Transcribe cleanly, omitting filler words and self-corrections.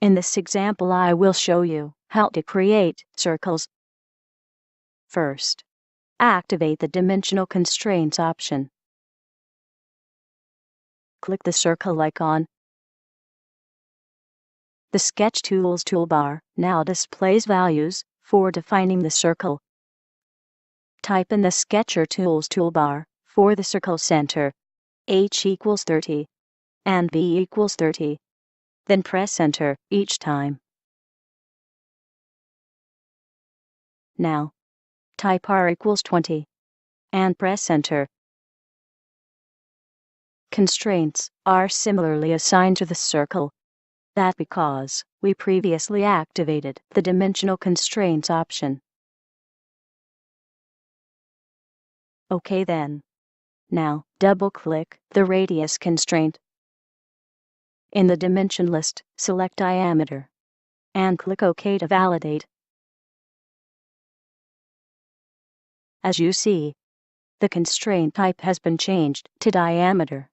In this example I will show you how to create circles. First, activate the Dimensional Constraints option. Click the circle icon. The Sketch Tools toolbar now displays values for defining the circle. Type in the Sketcher Tools toolbar for the circle center, h equals 30 and v equals 30. Then press Enter each time. Now, type r equals 20 and press Enter. Constraints are similarly assigned to the circle. That's because we previously activated the Dimensional Constraints option. OK then. Now, double-click the radius constraint. In the dimension list, select diameter and click OK to validate. As you see, the constraint type has been changed to diameter.